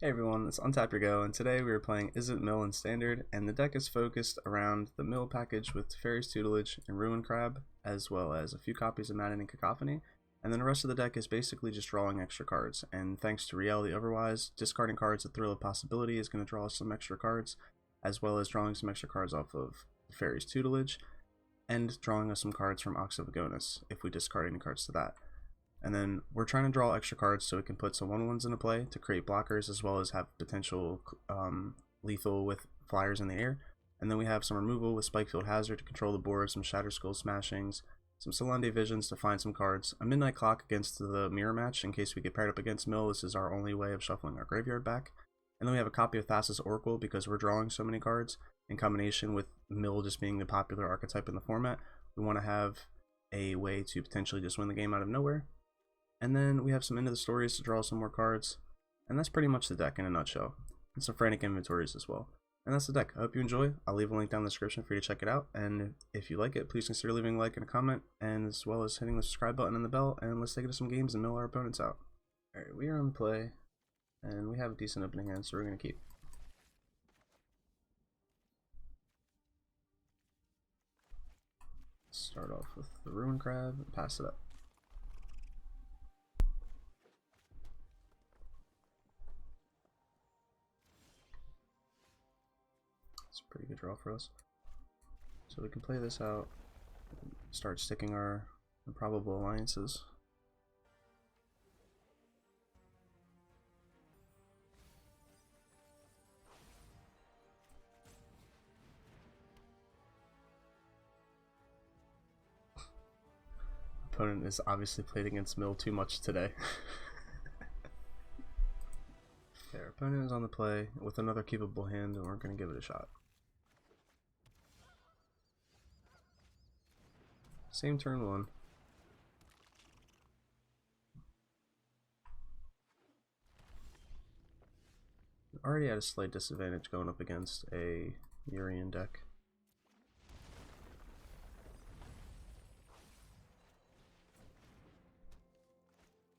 Hey everyone, it's Untap Your Go, and today we are playing IZZET Mill in Standard, and the deck is focused around the Mill package with Teferi's Tutelage and Ruin Crab, as well as a few copies of Maddening Cacophony, and then the rest of the deck is basically just drawing extra cards, and thanks to Rielle the Everwise, discarding cards at Thrill of Possibility is going to draw us some extra cards, as well as drawing some extra cards off of Teferi's Tutelage, and drawing us some cards from Ox of Agonas, if we discard any cards to that. And then we're trying to draw extra cards so we can put some 1/1s into play to create blockers as well as have potential lethal with flyers in the air. And then we have some removal with Spikefield Hazard to control the board, some Shatterskull Smashings, some Silundi Visions to find some cards, a Midnight Clock against the mirror match in case we get paired up against Mill. This is our only way of shuffling our graveyard back. And then we have a copy of Thassa's Oracle because we're drawing so many cards in combination with Mill just being the popular archetype in the format. We want to have a way to potentially just win the game out of nowhere. And then we have some End of the Stories to draw some more cards. And that's pretty much the deck in a nutshell. And some Frantic Inventories as well. And that's the deck. I hope you enjoy. I'll leave a link down in the description for you to check it out. And if you like it, please consider leaving a like and a comment. And as well as hitting the subscribe button and the bell. And let's take it to some games and mill our opponents out. Alright, we are on play. And we have a decent opening hand, so we're going to keep. Start off with the Ruin Crab and pass it up. Pretty good draw for us. So we can play this out, start sticking our Improbable Alliances. Opponent is obviously played against Mill too much today. Okay, our opponent is on the play with another keepable hand, and we're going to give it a shot. Same turn one. Already at a slight disadvantage going up against a Urian deck.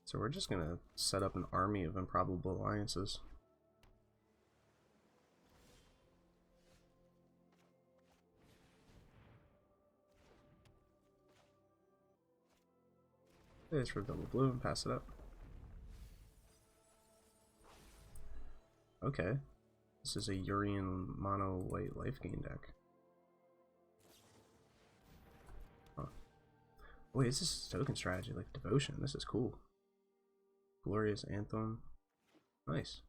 So we're just gonna set up an army of Improbable Alliances. It's for double blue and pass it up. Okay. This is a Urian mono white life gain deck. Huh. Wait, is this token strategy like Devotion? This is cool. Glorious Anthem. Nice.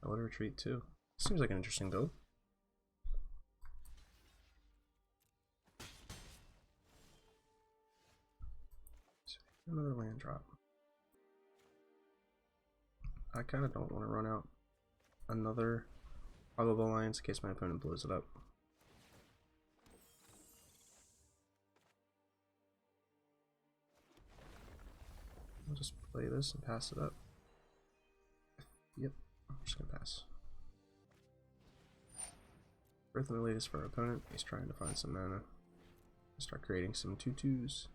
I would retreat too. Seems like an interesting build. Another land drop. I kind of don't want to run out another Probable Alliance in case my opponent blows it up. I'll just play this and pass it up. Yep, I'm just gonna pass. Birth of the latest for our opponent. He's trying to find some mana. Start creating some 2/2s.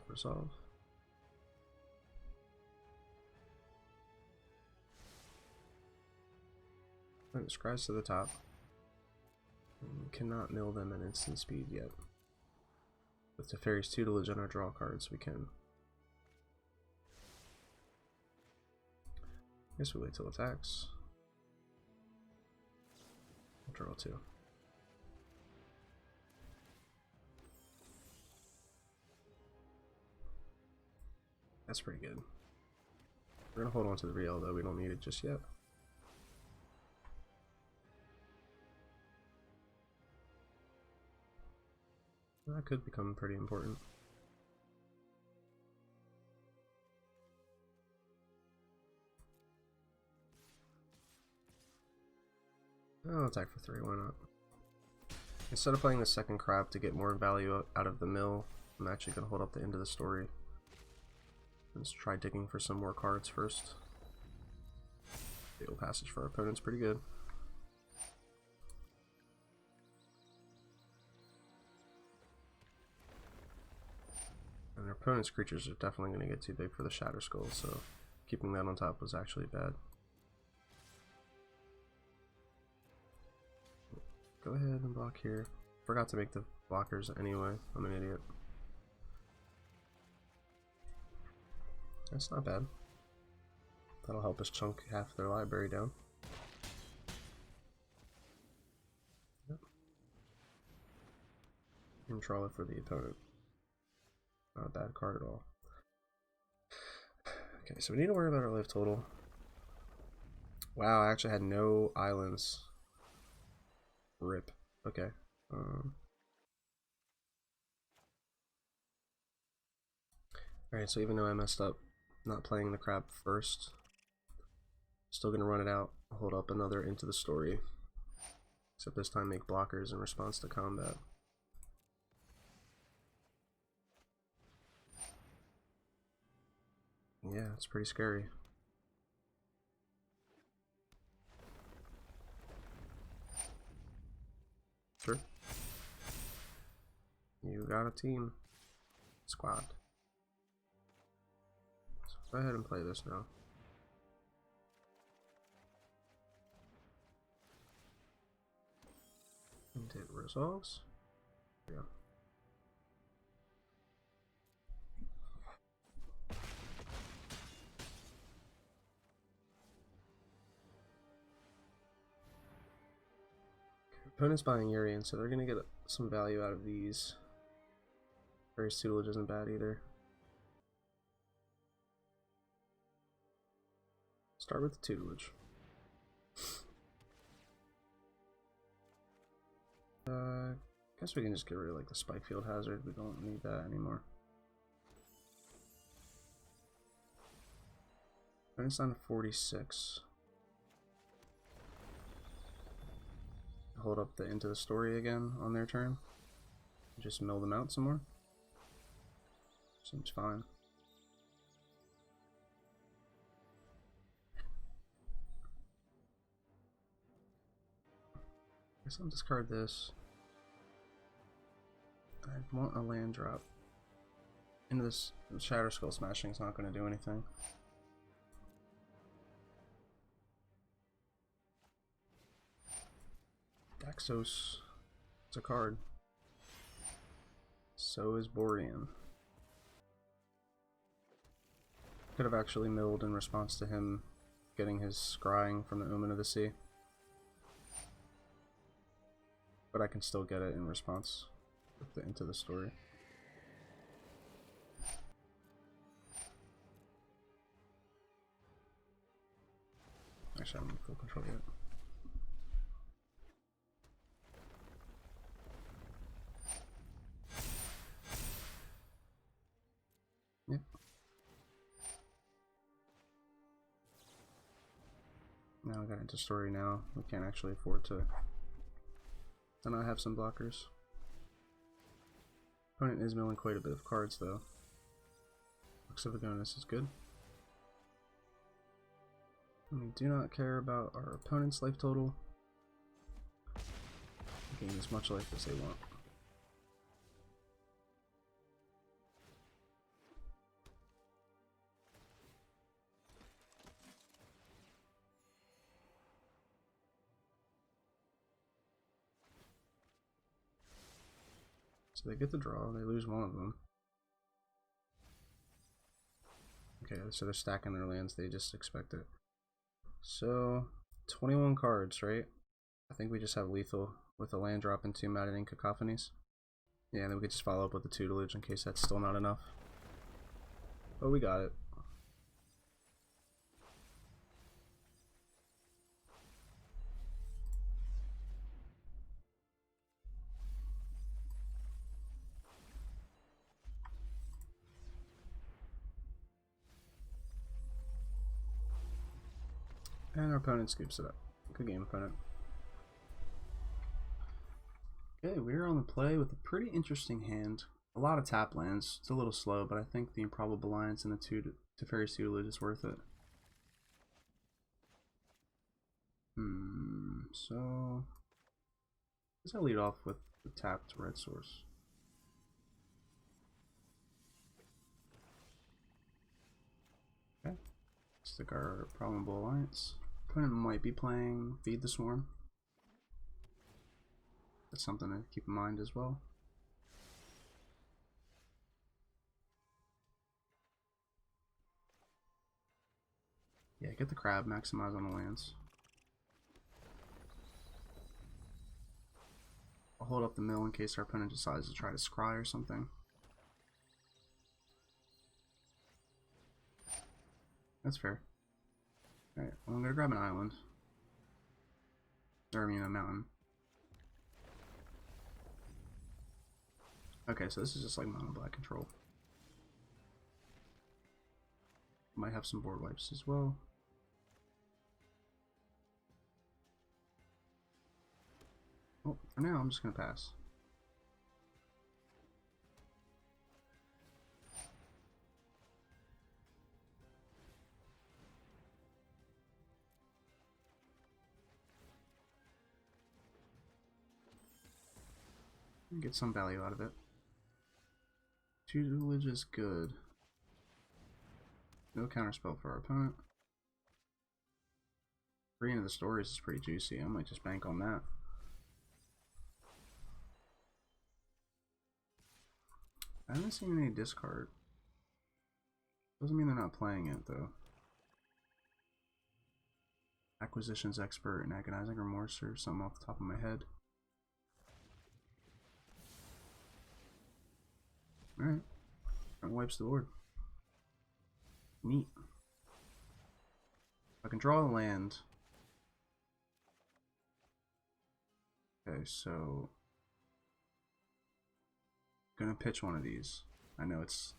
Resolve. And scries to the top. And cannot mill them at instant speed yet. With Teferi's Tutelage on our draw cards, we can. Guess we wait till attacks. Draw 2. That's pretty good. We're gonna hold on to the Rielle though, we don't need it just yet. That could become pretty important. I'll attack for 3, why not? Instead of playing the second crab to get more value out of the mill, I'm actually gonna hold up the end of the story. Let's try digging for some more cards first. Fabled Passage for our opponent's pretty good. And our opponent's creatures are definitely going to get too big for the Shatterskull, so keeping that on top was actually bad. Go ahead and block here. Forgot to make the blockers anyway. I'm an idiot. That's not bad. That'll help us chunk half their library down. Yep. Control it for the opponent. Not a bad card at all. Okay, so we need to worry about our life total. Wow, I actually had no islands. Rip. Okay. Alright, so even though I messed up not playing the crab first, still gonna run it out, hold up another Into the Story. Except this time make blockers in response to combat. Yeah, it's pretty scary. Sure. You got a team. Squad. So go ahead and play this now. And it resolves. Yeah. Opponent's buying Urian, so they're gonna get some value out of these. Various Tutelage isn't bad either. Start with the Tutelage. Guess we can just get rid of like the Spikefield Hazard. We don't need that anymore. Opponent's down to 46. Hold up the Into the Story again on their turn. Just mill them out some more. Seems fine. Guess I'll discard this. I want a land drop. Into this Shatterskull Smashing is not going to do anything. Daxos. It's a card. So is Borean. Could have actually milled in response to him getting his scrying from the Omen of the Sea. But I can still get it in response with the Into the Story. Actually, I'm in full control yet. Yep. Now I got Into Story now. We can't actually afford to. Then I have some blockers. Opponent is milling quite a bit of cards though. Ox of Agonas is good. And we do not care about our opponent's life total. Gain as much life as they want. So they get the draw, they lose one of them. Okay, so they're stacking their lands, they just expect it. So, 21 cards, right? I think we just have lethal with a land drop and 2 Maddening Cacophonies. Yeah, and then we could just follow up with the Tutelage in case that's still not enough. But we got it. And our opponent scoops it up. Good game, opponent. Okay, we're on the play with a pretty interesting hand. A lot of tap lands. It's a little slow, but I think the Improbable Alliance and the Teferi Tutelage is worth it. So I guess I'll lead off with the tapped red source. Stick our Improbable Alliance. Opponent might be playing Feed the Swarm. That's something to keep in mind as well. Yeah, get the crab, maximize on the lands. I'll hold up the mill in case our opponent decides to try to scry or something. That's fair. Alright, well, I'm gonna grab an island. Or I mean a mountain. Okay, so this is just like mono black control. Might have some board wipes as well. Well, for now I'm just gonna pass. Get some value out of it. Tutelage is good. No counterspell for our opponent. 3 into the stories is pretty juicy. I might just bank on that. I haven't seen any discard. Doesn't mean they're not playing it though. Acquisitions Expert and Agonizing Remorse or something off the top of my head. Alright. Wipes the board. Neat. I can draw a land. Okay, so gonna pitch one of these. I know it's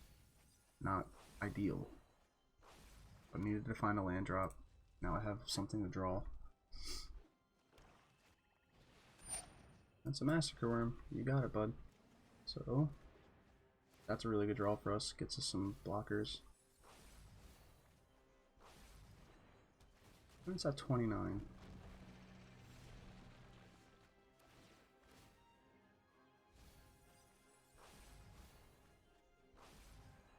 not ideal, but needed to find a land drop. Now I have something to draw. That's a Massacre Worm. You got it, bud. So that's a really good draw for us. Gets us some blockers. It's at 29.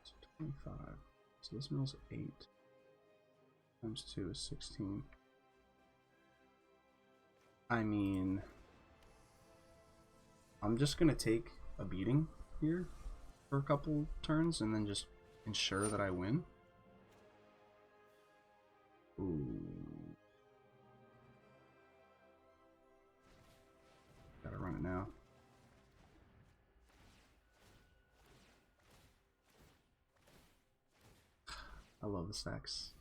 So 25. So this mill's 8. Times 2 is 16. I mean, I'm just gonna take a beating here for a couple turns and then just ensure that I win. Ooh. Gotta run it now. I love the stacks.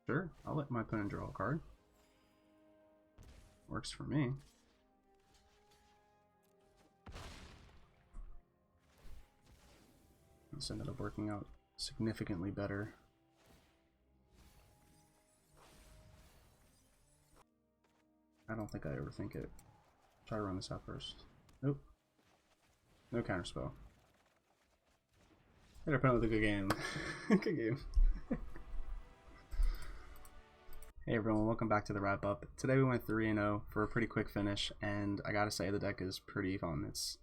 Sure, I'll let my opponent draw a card. Works for me. This ended up working out significantly better. I don't think I overthink it. Try to run this out first. Nope. No counterspell. Hit our opponent with a good game. Good game. Hey everyone, welcome back to the wrap up. Today we went 3-0 for a pretty quick finish, and I gotta say the deck is pretty fun. It's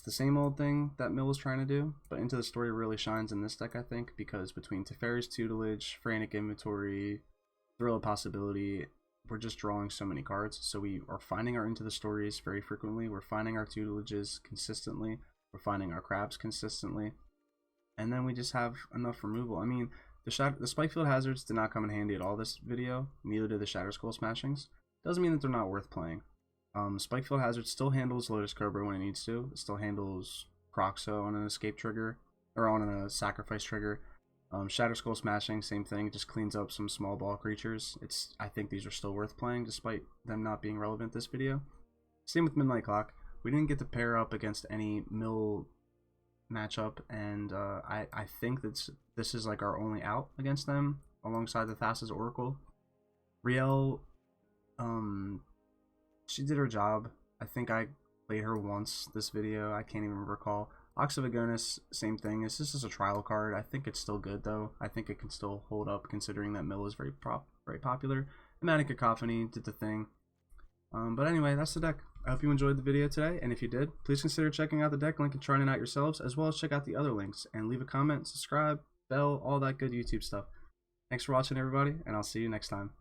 the same old thing that Mill was trying to do, but Into the Story really shines in this deck, I think, because between Teferi's Tutelage, Frantic Inventory, Thrill of Possibility, we're just drawing so many cards. So we are finding our Into the Stories very frequently, we're finding our Tutelages consistently, we're finding our Crabs consistently, and then we just have enough removal. I mean, the Spikefield Hazards did not come in handy at all this video, neither did the Shatterskull Smashings. Doesn't mean that they're not worth playing. Spikefield Hazard still handles Lotus Cobra when it needs to. It still handles Proxo on an escape trigger, or on a sacrifice trigger. Shatterskull Smashing, same thing, just cleans up some small ball creatures. I think these are still worth playing, despite them not being relevant this video. Same with Midnight Clock. We didn't get to pair up against any Mill matchup, and I think that this is like our only out against them, alongside the Thassa's Oracle. Rielle, she did her job. I think I played her once this video. I can't even recall. Ox of Agonas, same thing. This is a trial card. I think it's still good though. I think it can still hold up considering that Mill is very popular. Maddening Cacophony did the thing. But anyway, that's the deck. I hope you enjoyed the video today, and if you did, please consider checking out the deck link and trying it out yourselves, as well as check out the other links, and leave a comment, subscribe, bell, all that good YouTube stuff. Thanks for watching, everybody, and I'll see you next time.